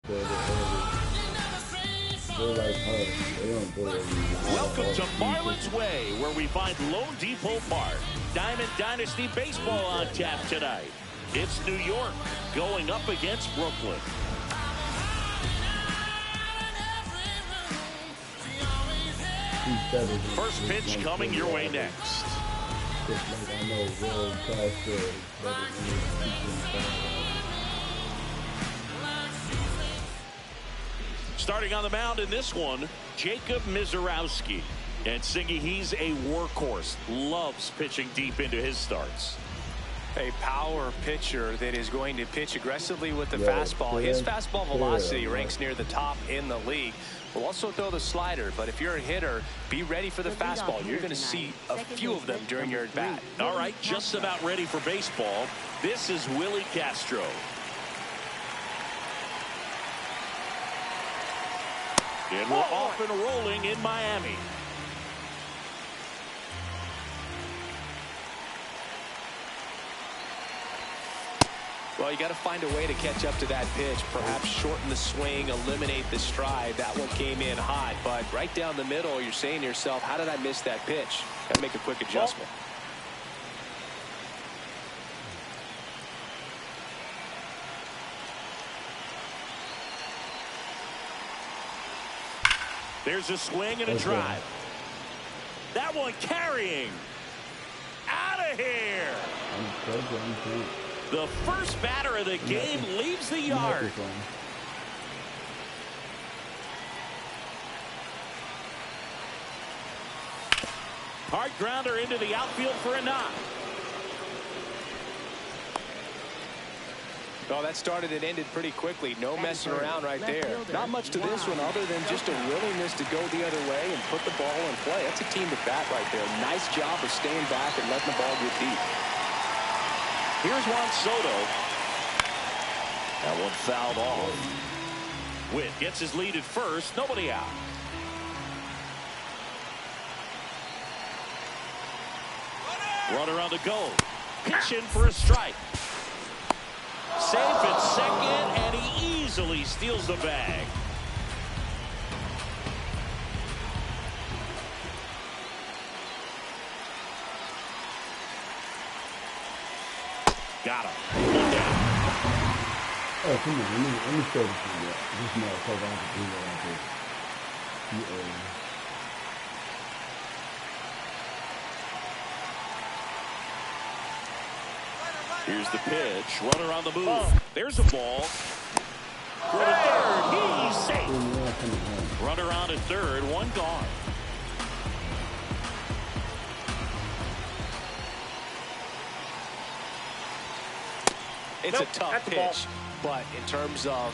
They're like her. They don't do it. Welcome to Marlins Way, where we find Lone Depot Park. Diamond Dynasty Baseball on tap tonight. It's New York going up against Brooklyn. First pitch coming your way next. Starting on the mound in this one, Jacob Mizorowski. And Singy, he's a workhorse. Loves pitching deep into his starts. A power pitcher that is going to pitch aggressively with the fastball. His fastball velocity ranks near the top in the league. Will also throw the slider, but if you're a hitter, be ready for the fastball. You're going to see a few of them during your at-bat. All right, just about ready for baseball. This is Willie Castro. And we're off and rolling in Miami. Well, you got to find a way to catch up to that pitch. Perhaps shorten the swing, eliminate the stride. That one came in hot, but right down the middle, you're saying to yourself, how did I miss that pitch? Got to make a quick adjustment. There's a swing and a drive. That one carrying. Out of here. The first batter of the game leaves the yard. Hard grounder into the outfield for a knock. Well, that started and ended pretty quickly. No messing around right there. Not much to this one other than just a willingness to go the other way and put the ball in play. That's a team at bat right there. Nice job of staying back and letting the ball get deep. Here's Juan Soto. That one fouled off. Witt gets his lead at first. Nobody out. Runner on the go. Pitch in for a strike. Safe at second, and he easily steals the bag. Got him. One down. Oh, come on. Let me show this one. This motherfucker has to do that out there. Here's the pitch. Runner on the move. There's a ball. For the third. He's safe. Runner on at third. One gone. It's a tough pitch, but in terms of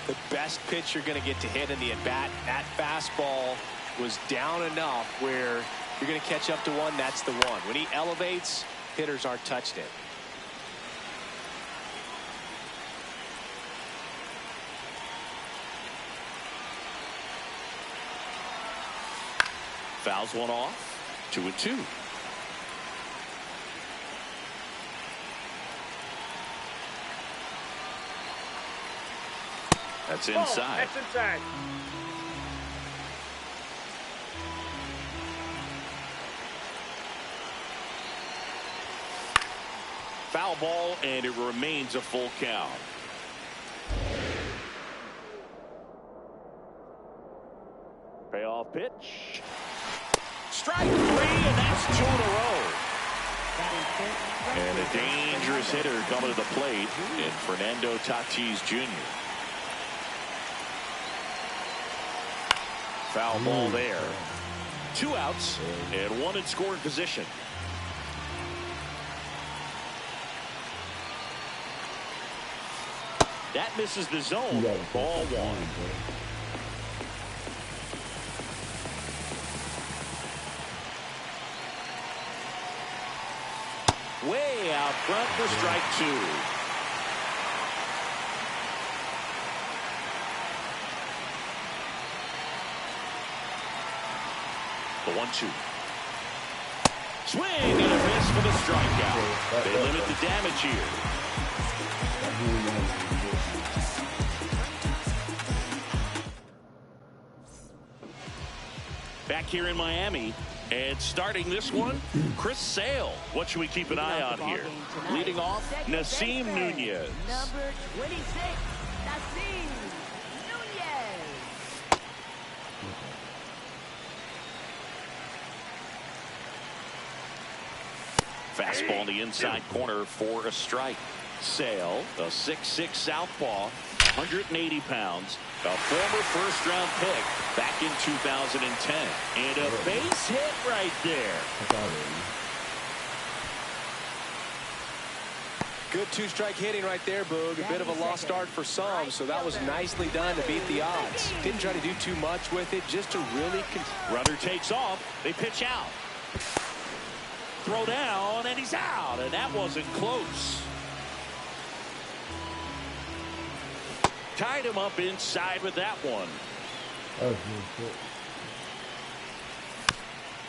the best pitch you're going to get to hit in the at-bat, that fastball was down enough where you're going to catch up to one. That's the one. When he elevates, hitters aren't touched it. Fouls one off. 2-2. That's inside. That's inside. Foul ball, and it remains a full count. Payoff pitch. Strike three, and that's 2 in a row. And a dangerous hitter coming to the plate in Fernando Tatis Jr. Foul ball there. 2 outs and 1 in scoring position. That misses the zone. Ball 1. Way out front for strike 2. The 1-2. Swing and a miss for the strikeout. They limit the damage here. Back here in Miami. And starting this one, Chris Sale. What should we keep an eye on here? Leading off, Nasim Nunez. Number 26, Nasim Nunez. Fastball in the inside corner for a strike. Sale, a 6'6" southpaw, 180 pounds, a former first-round pick back in 2010. And a base hit right there. Good two-strike hitting right there, Boog. A bit of a lost start for some, so that was nicely done to beat the odds. Didn't try to do too much with it, just to really... Runner takes off. They pitch out. Throw down, and he's out. And that wasn't close. Tied him up inside with that one.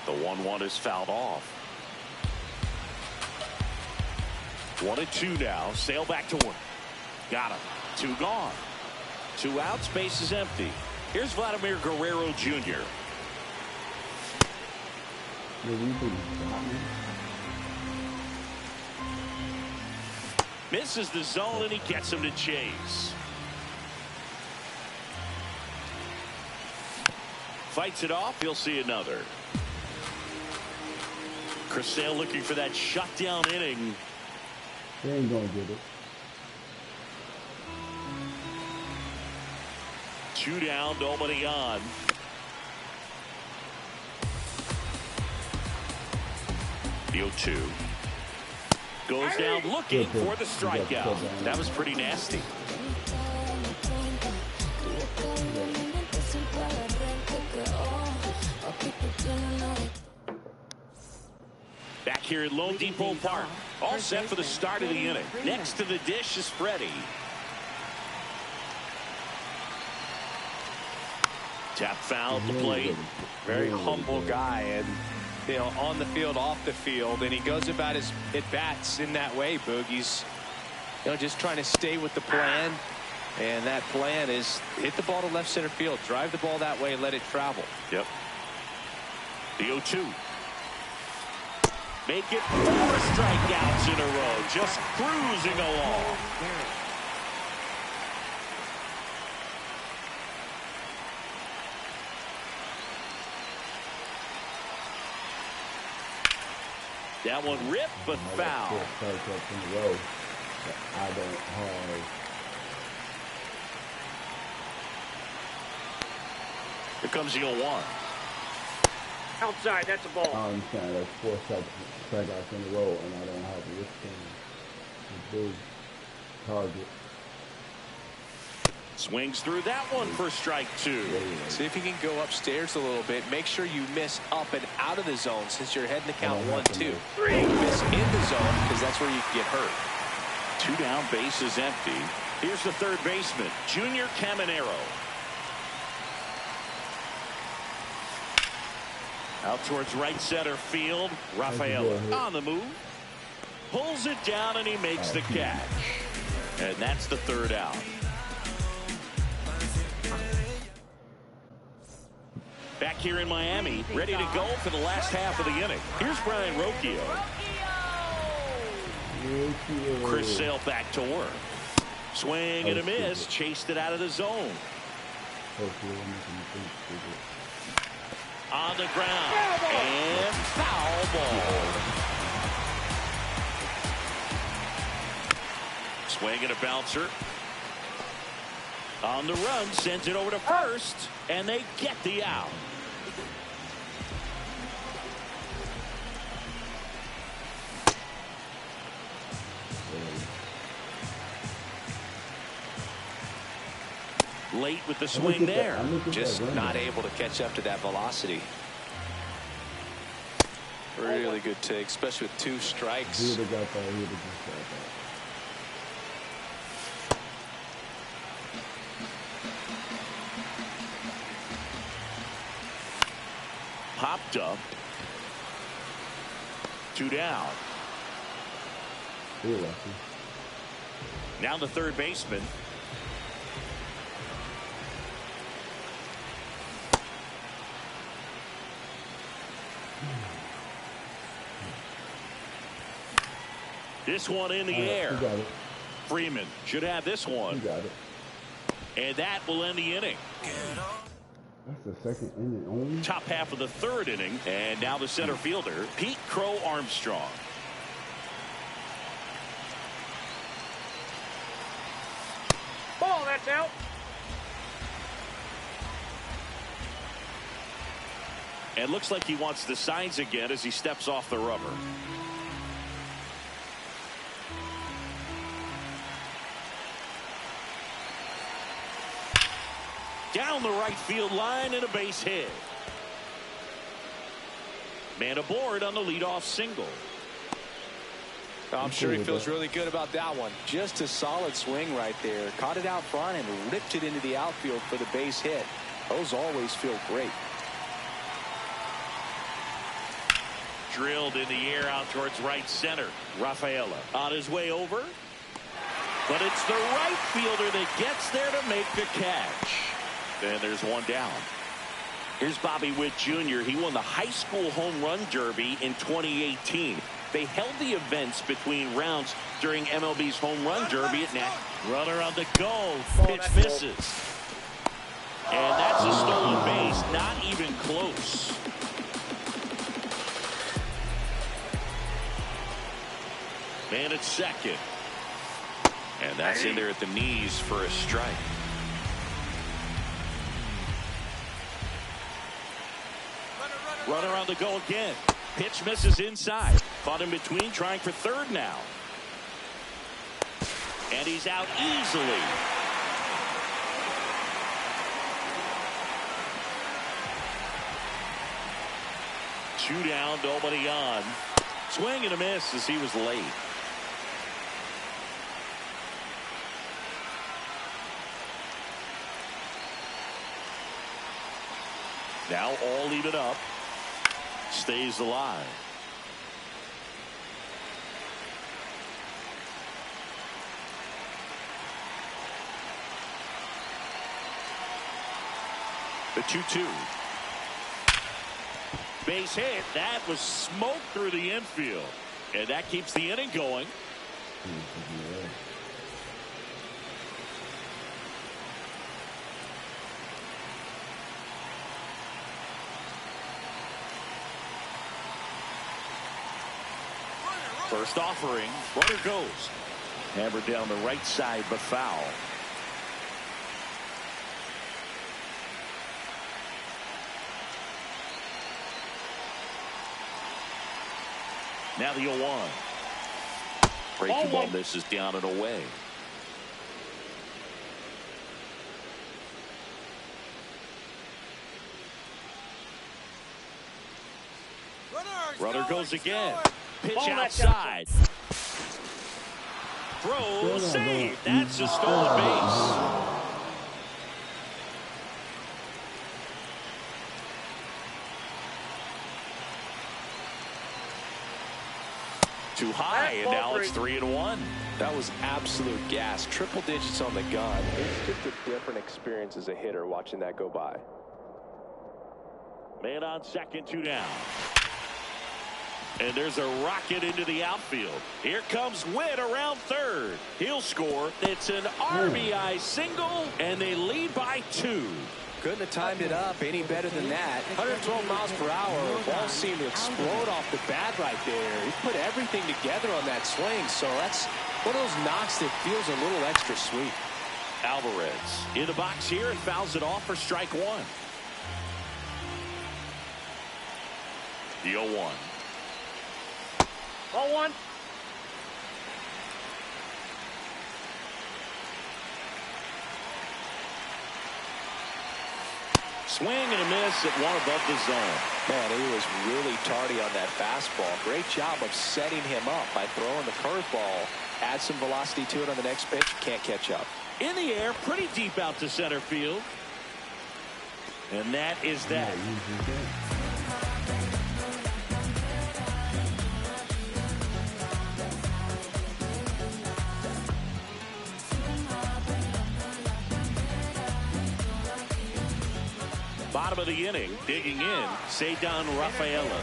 The 1-1 is fouled off. 1-2 now. Sale back to work. Got him. 2 gone. 2 outs. Base is empty. Here's Vladimir Guerrero Jr. Misses the zone, and he gets him to chase. Fights it off. He'll see another. Chris Sale looking for that shutdown inning. They ain't gonna get it. 2 down, nobody on. The 0-2. Goes down looking for the strikeout. That was pretty nasty. Back here at Lone Depot Park. All set for the start of the inning. Next to the dish is Freddie. Tap foul at the plate. Very humble guy, and you know, on the field, off the field, and he goes about his at-bats in that way, Boog. He's just trying to stay with the plan, and that plan is hit the ball to left center field, drive the ball that way, and let it travel. Yep. The 0-2. Make it 4 strikeouts in a row, just cruising along. That one ripped, but foul. I don't have. Here comes the 0-1. Outside, that's a ball. I understand that's 4 strikeouts in a row, and I don't have this thing. A big target. Swings through that one for strike 2. See if you can go upstairs a little bit. Make sure you miss up and out of the zone since you're heading to count 1-2. Don't miss in the zone because that's where you can get hurt. 2 down, base is empty. Here's the third baseman, Junior Caminero. Out towards right center field. Rafael on the move. Pulls it down, and he makes the catch. And that's the 3rd out. Back here in Miami, ready to go for the last half of the inning. Here's Brian Rocchio. Chris Sale back to work. Swing and a miss. Chased it out of the zone. On the ground. And foul ball. Swing and a bouncer. On the run, sends it over to first, and they get the out. Late with the swing there. Just not able to catch up to that velocity. Really good take, especially with 2 strikes. Popped up. 2 down. Now the third baseman. This one in the air. Freeman should have this one. Got it. And that will end the inning. That's the second inning only. Top half of the third inning. And now the center fielder, Pete Crow Armstrong. Ball, that's out. And looks like he wants the signs again as he steps off the rubber. Down the right field line and a base hit. Man aboard on the leadoff single. I'm sure he feels really good about that one. Just a solid swing right there. Caught it out front and ripped it into the outfield for the base hit. Those always feel great. Drilled in the air out towards right center. Rafaela on his way over. But it's the right fielder that gets there to make the catch. And there's one down. Here's Bobby Witt Jr. He won the high school home run derby in 2018. They held the events between rounds during MLB's home run derby at Nat. Runner on the go. Pitch misses. And that's a stolen base. Not even close. Man at second. And that's in there at the knees for a strike. Runner on the go again. Pitch misses inside. Caught in between, trying for third now. And he's out easily. Two down, nobody on. Swing and a miss as he was late. Now all even up. Stays alive. The 2-2. Base hit. That was smoke through the infield. And that keeps the inning going. First offering. Runner goes. Hammered down the right side, but foul. Now the 0-1. Breaking ball misses down and away. Runner goes again. Pitch outside. Throw save. That's a stolen base. Too high, and now it's 3-1. That was absolute gas. Triple digits on the gun. It's just a different experience as a hitter watching that go by. Man on second, 2 down. And there's a rocket into the outfield. Here comes Witt around third. He'll score. It's an RBI single, and they lead by 2. Couldn't have timed it up any better than that. 112 miles per hour. Ball seemed to explode off the bat right there. He put everything together on that swing, so that's one of those knocks that feels a little extra sweet. Alvarez in the box here and fouls it off for strike 1. The 0-1. 0-1. Swing and a miss at one above the zone. Man, he was really tardy on that fastball. Great job of setting him up by throwing the curveball. Add some velocity to it on the next pitch. Can't catch up. In the air, pretty deep out to center field. And that is that. Bottom of the inning, digging in, Ceddanne Rafaela.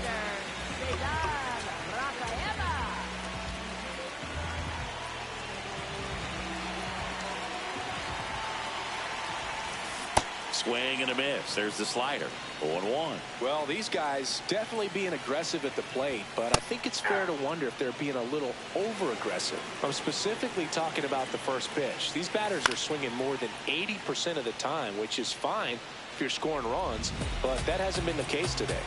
Swing and a miss. There's the slider. 0-1. Well, these guys definitely being aggressive at the plate, but I think it's fair to wonder if they're being a little over-aggressive. I'm specifically talking about the first pitch. These batters are swinging more than 80% of the time, which is fine if you're scoring runs, but that hasn't been the case today.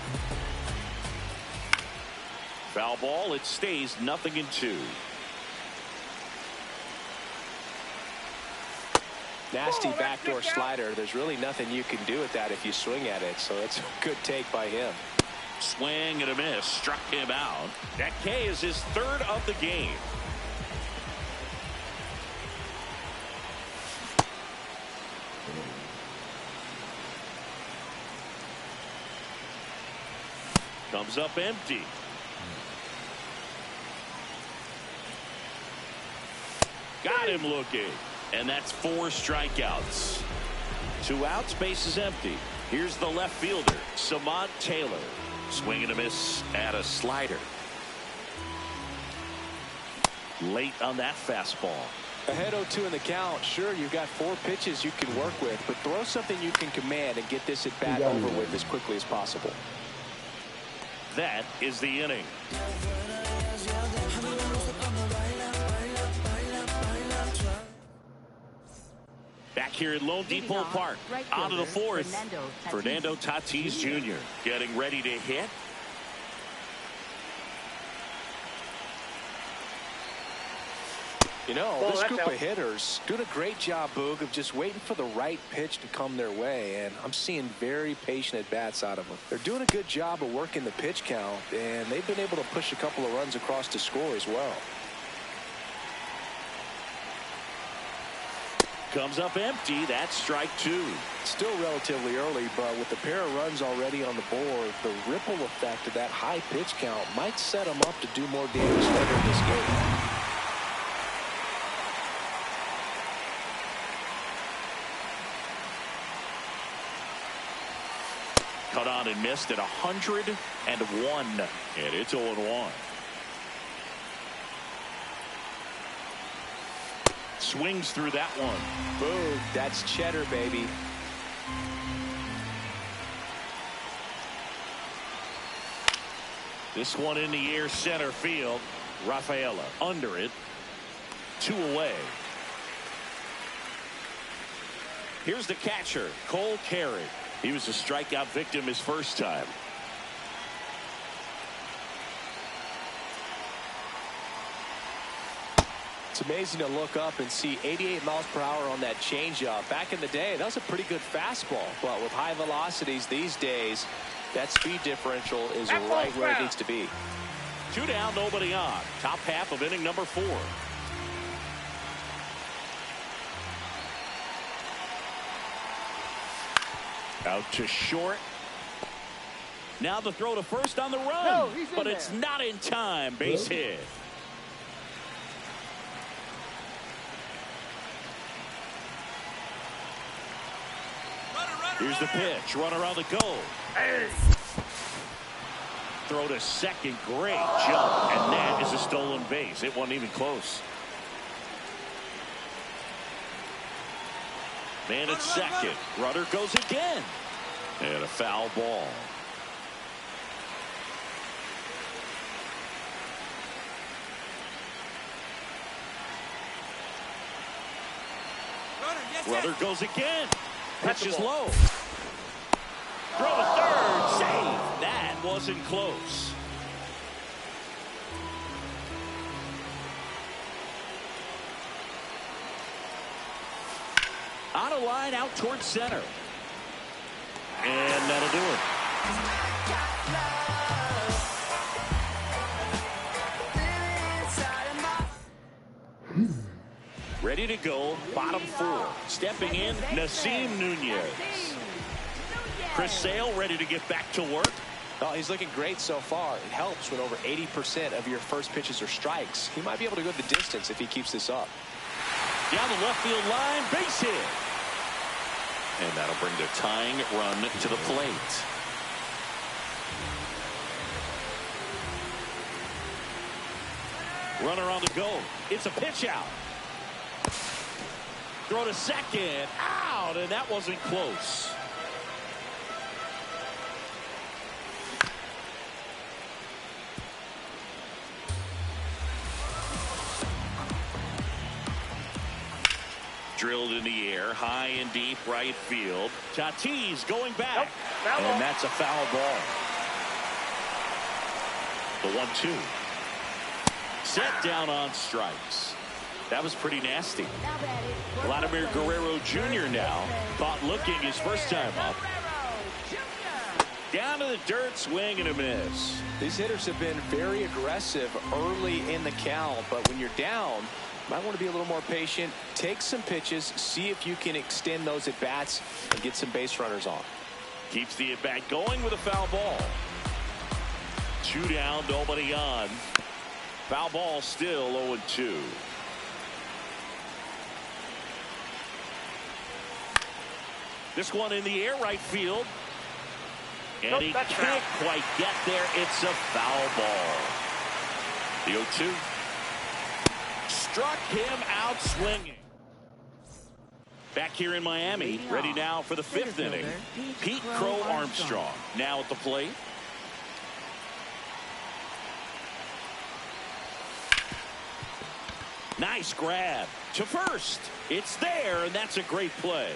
Foul ball. It stays 0-2. Nasty backdoor slider. There's really nothing you can do with that if you swing at it, so it's a good take by him. Swing and a miss. Struck him out. That K is his third of the game. Comes up empty. Got him looking. And that's 4 strikeouts. 2 outs, base is empty. Here's the left fielder, Samad Taylor. Swing and a miss at a slider. Late on that fastball. Ahead 0-2 in the count. Sure, you've got 4 pitches you can work with, but throw something you can command and get this at bat over with as quickly as possible. That is the inning. Back here at Lone Depot Park, on to the 4th. Fernando Tatis Jr. getting ready to hit. You know, this group of hitters doing a great job, Boog, of just waiting for the right pitch to come their way, and I'm seeing very patient at-bats out of them. They're doing a good job of working the pitch count, and they've been able to push a couple of runs across to score as well. Comes up empty. That's strike 2. Still relatively early, but with the pair of runs already on the board, the ripple effect of that high pitch count might set them up to do more damage later in this game. Cut on and missed at 101. And it's 0-1. Swings through that one. Boom. That's cheddar, baby. This one in the air, center field. Rafaela under it. 2 away. Here's the catcher, Cole Carey. He was a strikeout victim his first time. It's amazing to look up and see 88 miles per hour on that changeup. Back in the day, that was a pretty good fastball. But with high velocities these days, that speed differential is right where it needs to be. 2 down, nobody on. Top half of inning number 4. Out to short. Now the throw to first on the run. But it's not in time. Base hit. Here's the pitch. Runner on the goal. Throw to second. Great jump. And that is a stolen base. It wasn't even close. Man at second. Runner goes again. And a foul ball. Runner goes again. Pitch is low. Throw to third. Save. That wasn't close. On a line out towards center. And that'll do it. Ready to go, bottom 4. Stepping in, Nasim Nunez. Chris Sale ready to get back to work. Oh, he's looking great so far. It helps when over 80% of your first pitches are strikes. He might be able to go the distance if he keeps this up. Down the left field line, base hit. And that'll bring the tying run to the plate. Runner on the go. It's a pitch out. Throw to second. Out, and that wasn't close. Drilled in the air, high and deep right field. Tatis going back. Nope. And that's a foul ball. The 1-2. Set down on strikes. That was pretty nasty. Vladimir Guerrero Jr. now caught looking his first time up. Down to the dirt, swing and a miss. These hitters have been very aggressive early in the count, but when you're down, you might want to be a little more patient. Take some pitches, see if you can extend those at bats and get some base runners on. Keeps the at bat going with a foul ball. 2 down, nobody on. Foul ball, still 0-2. This one in the air, right field. And he can't quite get there. It's a foul ball. The 0-2. Struck him out swinging. Back here in Miami, ready now for the 5th inning. Pete Crow Armstrong now at the plate. Nice grab to first. It's there, and that's a great play.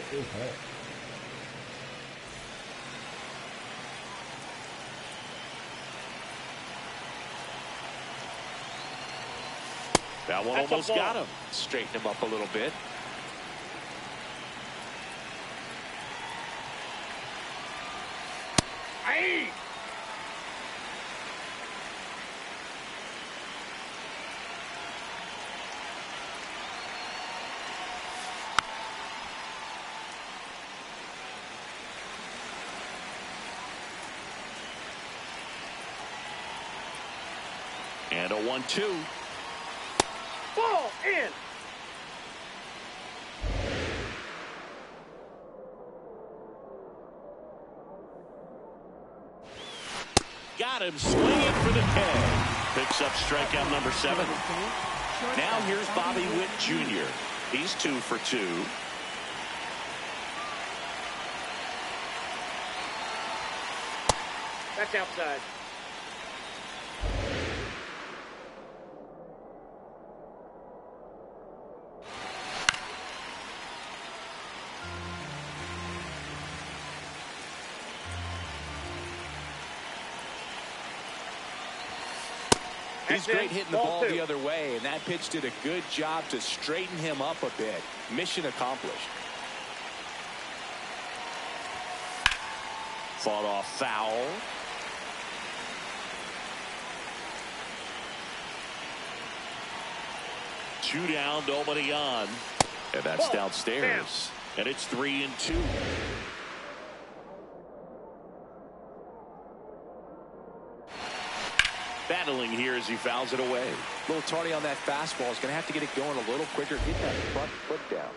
That one almost got him. Straighten him up a little bit. Hey! And a 1-2. Ball in. Got him swinging for the tag. Picks up strikeout number 7. Now here's Bobby Witt Jr. He's 2 for 2. That's outside. He's great hitting the ball the other way, and that pitch did a good job to straighten him up a bit. Mission accomplished. Fought off foul. Two down, nobody on. And that's downstairs. And it's 3-2. Battling here as he fouls it away. A little tardy on that fastball. He's going to have to get it going a little quicker. Get that front foot down.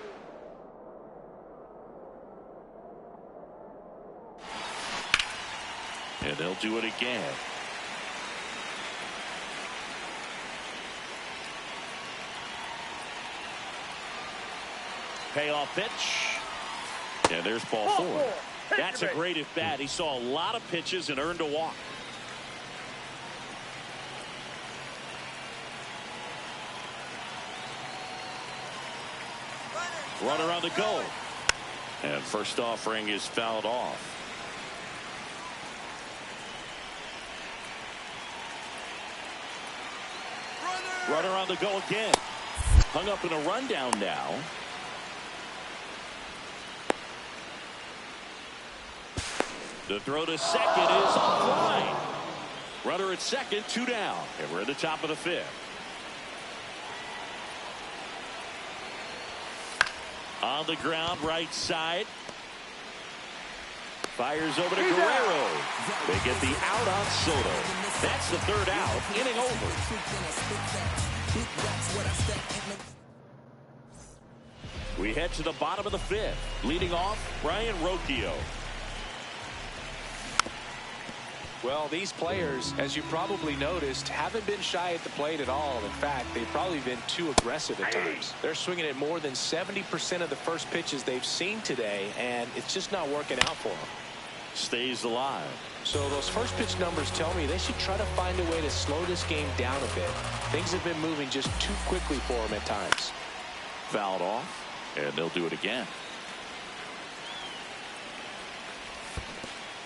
And they'll do it again. Payoff pitch. And there's ball 4. That's a great at bat. He saw a lot of pitches and earned a walk. Runner on the go. And first offering is fouled off. Runner on the go again. Hung up in a rundown now. The throw to second is offline. Runner at second, 2 down. And we're at the top of the 5th. On the ground, right side. Fires over to Guerrero. They get the out on Soto. That's the 3rd out. Inning over. We head to the bottom of the 5th. Leading off, Brian Rocchio. Well, these players, as you probably noticed, haven't been shy at the plate at all. In fact, they've probably been too aggressive at times. They're swinging at more than 70% of the first pitches they've seen today, and it's just not working out for them. Stays alive. So those first pitch numbers tell me they should try to find a way to slow this game down a bit. Things have been moving just too quickly for them at times. Fouled off. And they'll do it again.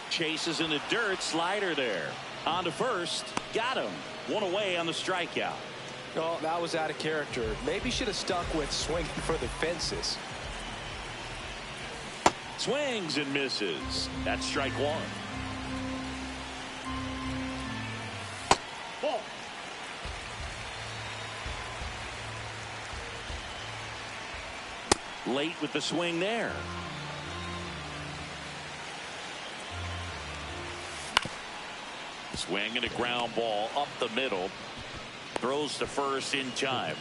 Chases in the dirt. Slider there. On to first. Got him. One away on the strikeout. Oh, that was out of character. Maybe should have stuck with swinging for the fences. Swings and misses. That's strike one. Ball. Late with the swing there. Swing and a ground ball up the middle. Throws to first in time.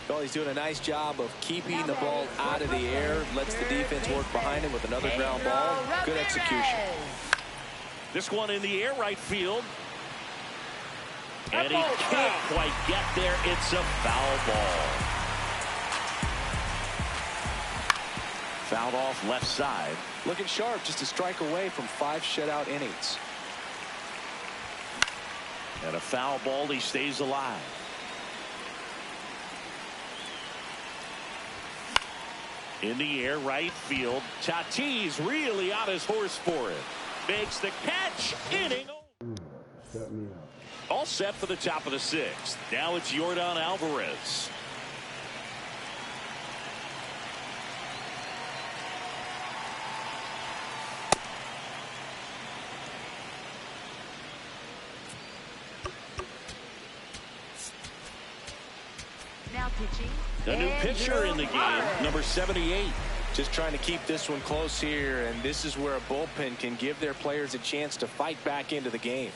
Well, he's doing a nice job of keeping the ball out of the air. Lets the defense work behind him with another ground ball. Good execution. This one in the air right field. And he can't quite get there. It's a foul ball. Fouled off left side. Looking sharp, just a strike away from 5 shutout innings. And a foul ball. He stays alive. In the air right field. Tatis really on his horse for it. Makes the catch. Inning over. Shut me out. All set for the top of the 6th. Now it's Yordan Alvarez. Now pitching. The new pitcher in the game, number 78. Just trying to keep this one close here, and this is where a bullpen can give their players a chance to fight back into the game.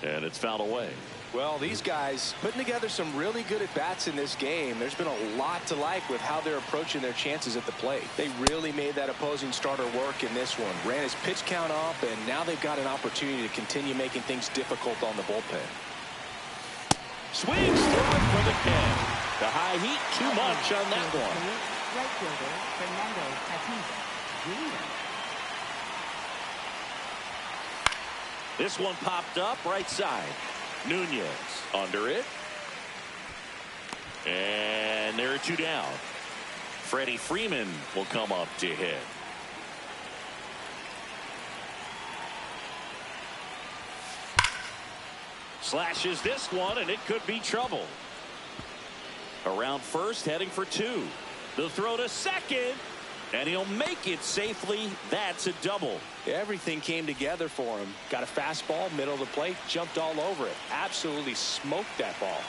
And it's fouled away. Well, these guys putting together some really good at-bats in this game. There's been a lot to like with how they're approaching their chances at the plate. They really made that opposing starter work in this one. Ran his pitch count up, and now they've got an opportunity to continue making things difficult on the bullpen. Swings through it for the catch. The high heat, too much on that one. Right fielder Fernando Tatis Jr. This one popped up right side. Nunez under it. And there are 2 down. Freddie Freeman will come up to hit. Slashes this one, and it could be trouble. Around first, heading for 2. The throw to second, and he'll make it safely. That's a double. Everything came together for him. Got a fastball, middle of the plate, jumped all over it. Absolutely smoked that ball.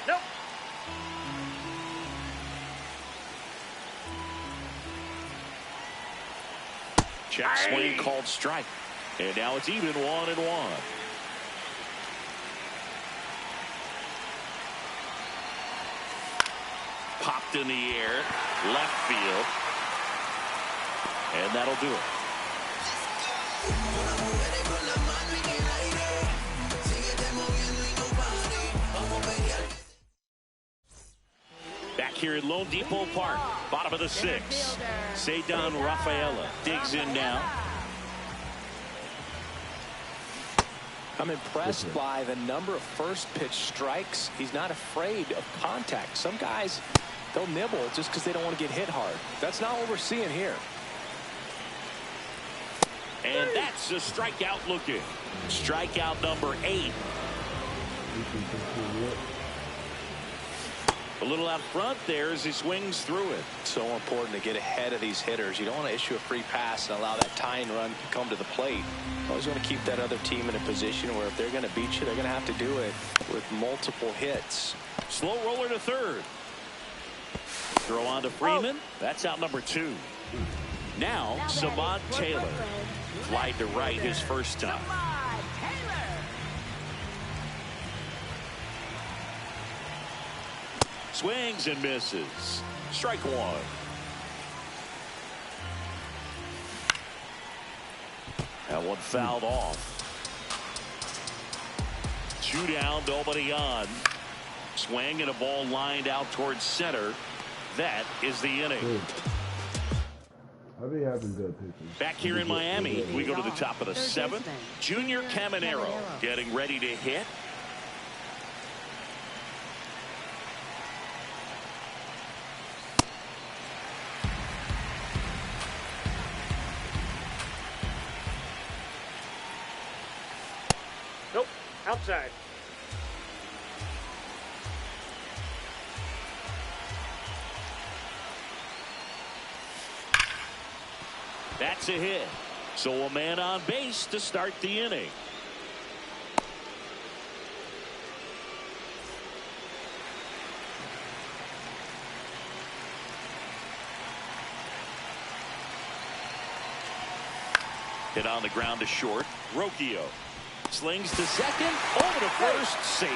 Nope. Check swing called strike. And now it's even 1-1. Popped in the air, left field. And that'll do it. Back here at Lone Depot Park, bottom of the 6th. Cedar Rafaela digs in now. I'm impressed by the number of first pitch strikes. He's not afraid of contact. Some guys, they'll nibble just because they don't want to get hit hard. That's not what we're seeing here. And that's a strikeout looking. Strikeout number 8. A little out front there as he swings through it. So important to get ahead of these hitters. You don't want to issue a free pass and allow that tying run to come to the plate. Always want to keep that other team in a position where if they're going to beat you, they're going to have to do it with multiple hits. Slow roller to third. Throw on to Freeman. That's out number 2. Now Savant Taylor. Flied to right his first time. Swings and misses. Strike 1. That one fouled off. 2 down, nobody on. Swing and a ball lined out towards center. That is the inning. I'll be having good pitching. Back here in Miami, we go to the top of the 7th. Junior Caminero getting ready to hit. Outside. That's a hit. So a man on base to start the inning. Hit on the ground to short. Rocchio slings to second. Over to first. Safe.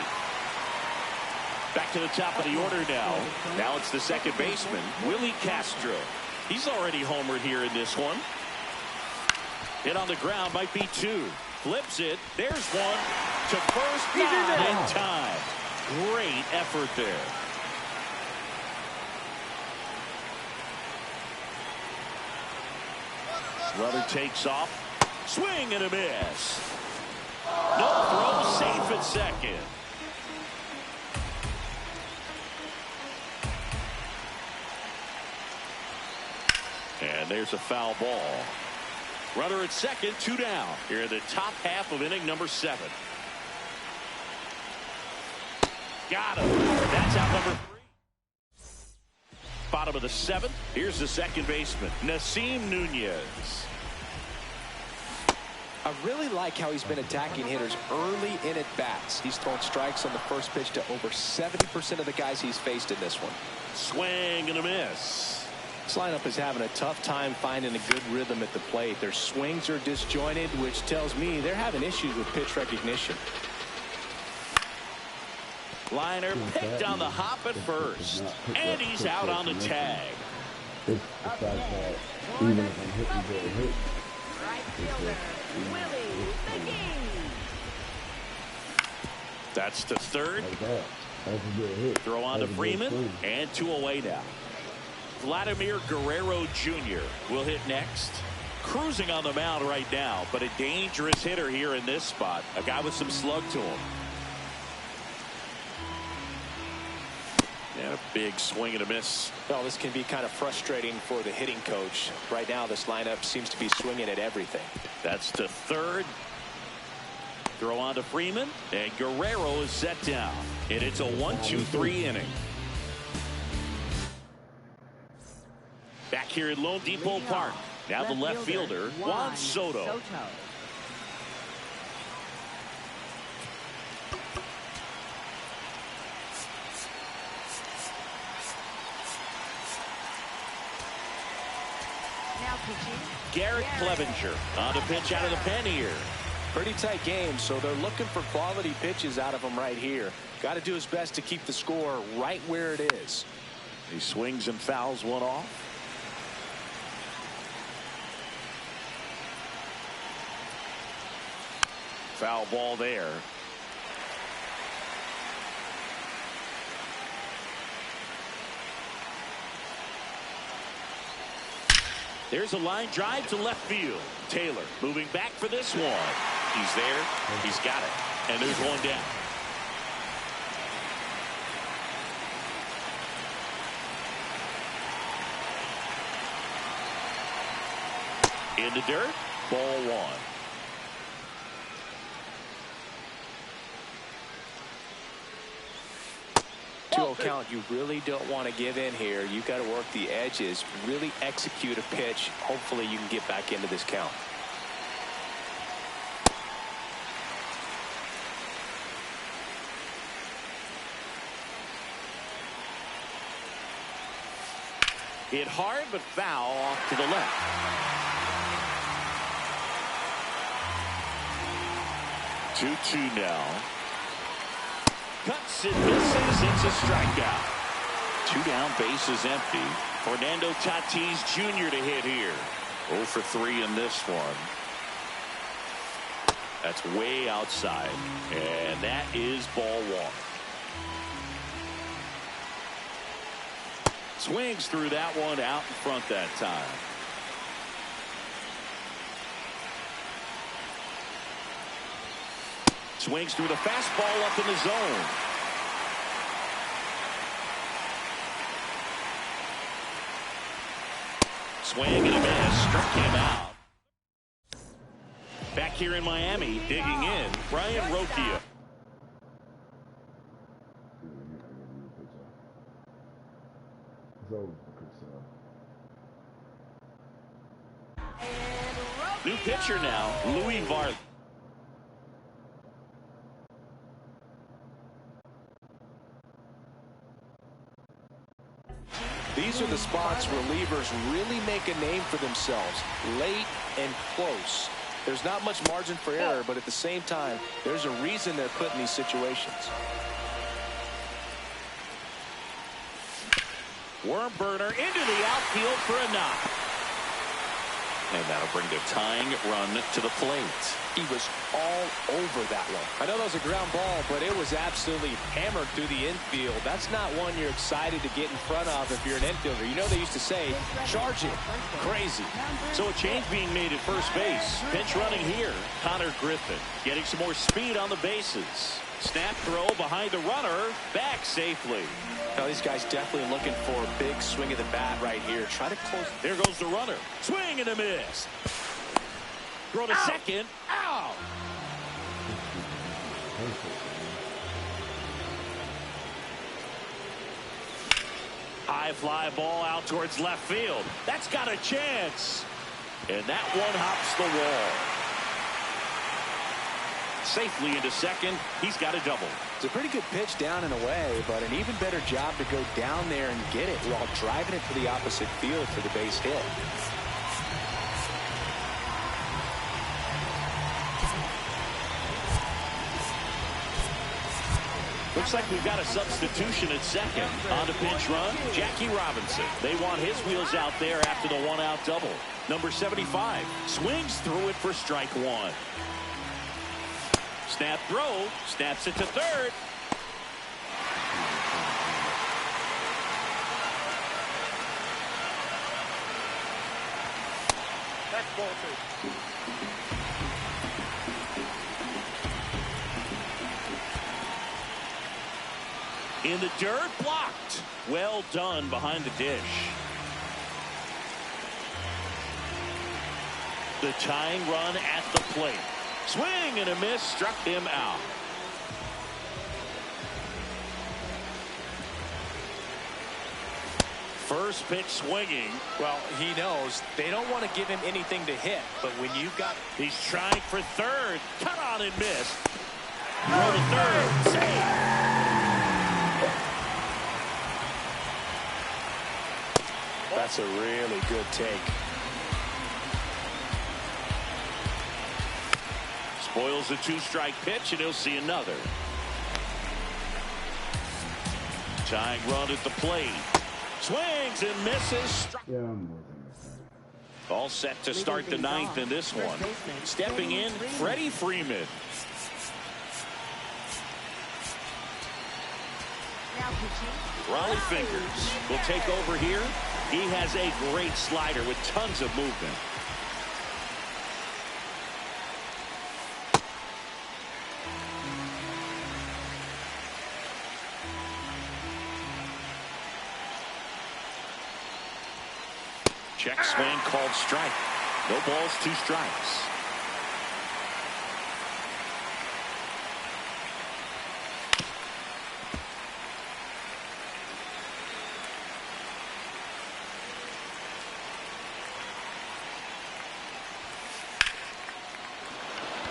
Back to the top of the order now. Now it's the second baseman, Willie Castro. He's already homered here in this one. Hit on the ground, might be two. Flips it. There's one. To first. Not in time. Great effort there. Runner takes off. Swing and a miss. No throw, safe at second. And there's a foul ball. Runner at second, 2 down. Here in the top half of inning number 7. Got him. That's out number 3. Bottom of the 7th. Here's the second baseman, Nasim Nunez. I really like how he's been attacking hitters early in at bats. He's thrown strikes on the first pitch to over 70% of the guys he's faced in this one. Swing and a miss. This lineup is having a tough time finding a good rhythm at the plate. Their swings are disjointed, which tells me they're having issues with pitch recognition. Liner picked on the hop at first, and he's out on the tag. It's the fact that even if I'm hitting good hit, Right fielder, Willie McGee. That's to third. like that, that's a good hit. Throw on to That's a good Freeman, swing. and 2 away now. Vladimir Guerrero Jr. will hit next. Cruising on the mound right now, but a dangerous hitter here in this spot. A guy with some slug to him. And a big swing and a miss. Well, this can be kind of frustrating for the hitting coach. Right now, this lineup seems to be swinging at everything. That's to third. Throw on to Freeman, and Guerrero is set down. And it's a 1-2-3 inning. Back here at Lone Depot Park. Now the left fielder, Juan Soto. Now pitching, Garrett Clevenger on the pitch out of the pen here. Pretty tight game, so they're looking for quality pitches out of him right here. Got to do his best to keep the score right where it is. He swings and fouls one off. Foul ball there. There's a line drive to left field. Taylor moving back for this one. He's there. He's got it. And there's one down. In the dirt. Ball 1. 2-0 count. You really don't want to give in here. You've got to work the edges, really execute a pitch. Hopefully you can get back into this count. Hit hard but foul off to the left. Two now. Cuts and misses. It's a strikeout. 2 down, bases empty. Fernando Tatis Jr. to hit here. 0 for 3 in this one. That's way outside. And that is ball 1. Swings through that one out in front that time. Swings through the fastball up in the zone. Swing and a miss. Struck him out. Back here in Miami, digging in, Brian Rocchio. New pitcher now, Louis Varley. These are the spots relievers really make a name for themselves, late and close. There's not much margin for error, but at the same time, there's a reason they're put in these situations. Worm burner into the outfield for a knock. And that'll bring the tying run to the plate. He was all over that one. I know that was a ground ball, but it was absolutely hammered through the infield. That's not one you're excited to get in front of if you're an infielder. You know they used to say, charge it. Crazy. So a change being made at first base. Pinch running here. Connor Griffin getting some more speed on the bases. Snap throw behind the runner. Back safely. Now these guys definitely looking for a big swing of the bat right here. Try to close. There goes the runner. Swing and a miss. Throw to second. Out. High fly ball out towards left field. That's got a chance. And that one hops the wall. Safely into second. He's got a double. It's a pretty good pitch down and away, but an even better job to go down there and get it while driving it to the opposite field for the base hit. Looks like we've got a substitution at second. On to pinch run, Jackie Robinson. They want his wheels out there after the one-out double. Number 75 swings through it for strike one. Snap throw, snaps it to third. That's ball two. In the dirt, blocked. Well done behind the dish. The tying run at the plate. Swing and a miss, struck him out. First pitch swinging. Well, he knows they don't want to give him anything to hit, but when you've got... He's trying for third. Cut on and miss. Throw to third. Save. That's a really good take. Spoils a two-strike pitch, and he'll see another. Tying run at the plate. Swings and misses. Yeah, I'm working with that. All set to start the ninth in this one. Stepping in, Freddie Freeman. Raleigh Fingers will take over here. He has a great slider with tons of movement. Check swing called strike. No balls, two strikes.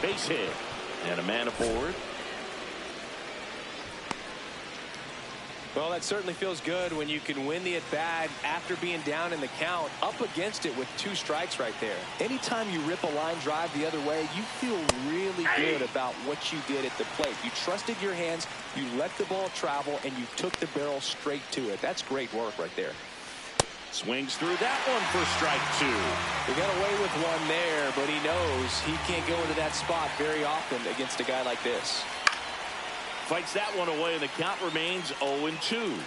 Base hit and a man aboard. Well, that certainly feels good when you can win the at-bat after being down in the count, up against it with two strikes right there. Anytime you rip a line drive the other way, you feel really good about what you did at the plate. You trusted your hands, you let the ball travel, and you took the barrel straight to it. That's great work right there. Swings through that one for strike two. He got away with one there, but he knows he can't go into that spot very often against a guy like this. Fights that one away, and the count remains 0-2.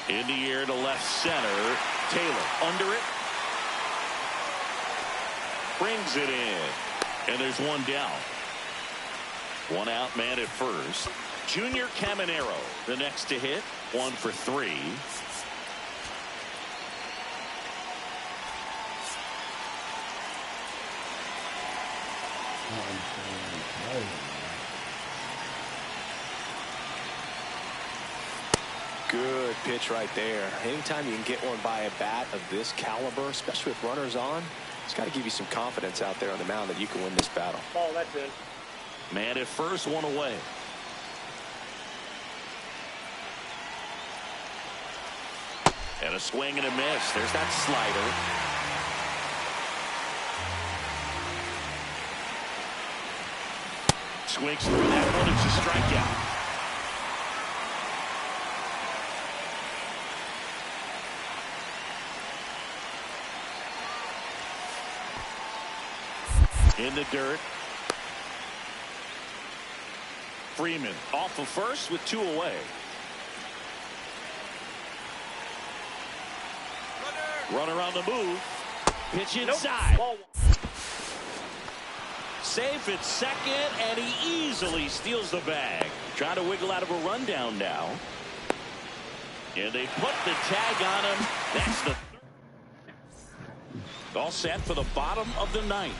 In the air to left center. Taylor under it. Brings it in. And there's one down. One out man at first. Junior Caminero, the next to hit. 1 for 3. Good pitch right there. Anytime you can get one by a bat of this caliber, especially with runners on, it's got to give you some confidence out there on the mound that you can win this battle. Ball, that's it. Man at first, one away. And a swing and a miss. There's that slider. Swings through that one. It's a strikeout. In the dirt. Freeman off of first with 2 away. Runner on the move. Pitch inside. Nope. Safe at second, and he easily steals the bag. Trying to wiggle out of a rundown now. And they put the tag on him. That's the third. All set for the bottom of the 9th.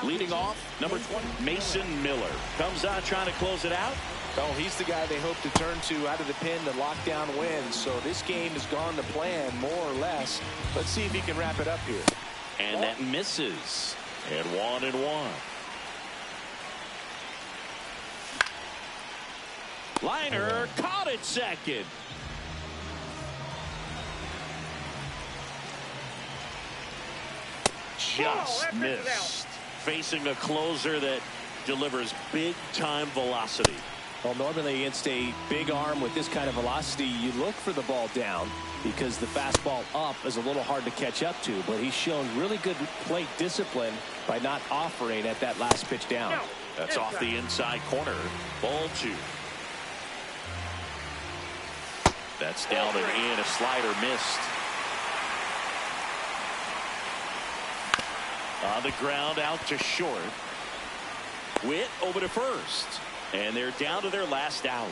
Leading off, number 20, Mason Miller. Comes out trying to close it out. Oh, he's the guy they hope to turn to out of the pen to lock down wins. So this game has gone to plan, more or less. Let's see if he can wrap it up here. And that misses. And 1-1. Liner caught it second. Just missed. Facing a closer that delivers big-time velocity. Well, normally against a big arm with this kind of velocity, you look for the ball down because the fastball up is a little hard to catch up to. But he's shown really good plate discipline by not offering at that last pitch down. That's off the inside corner. Ball 2. That's down and in. A slider missed. On the ground, out to short. Witt over to first. And they're down to their last out.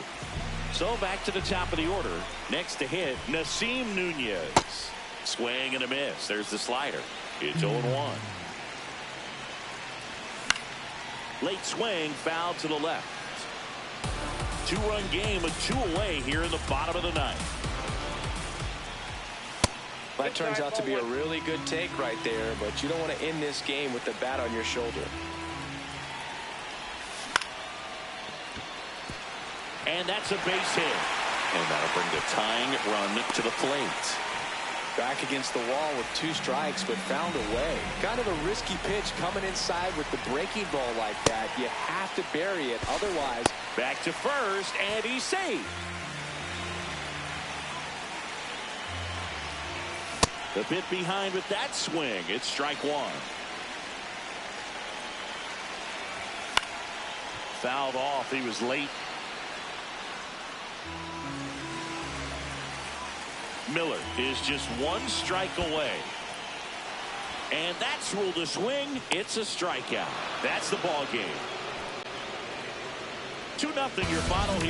So back to the top of the order. Next to hit, Nasim Nunez. Swing and a miss. There's the slider. It's 0-1. Late swing, foul to the left. 2-run game with 2 away here in the bottom of the 9th. That turns out to be a really good take right there, but you don't want to end this game with the bat on your shoulder. And that's a base hit. And that'll bring the tying run to the plate. Back against the wall with 2 strikes, but found a way. Kind of a risky pitch coming inside with the breaking ball like that. You have to bury it. Otherwise, back to first, and he's safe. The bit behind with that swing. It's strike 1. Fouled off. He was late. Miller is just 1 strike away. And that's ruled a swing. It's a strikeout. That's the ball game. 2-0 your final here.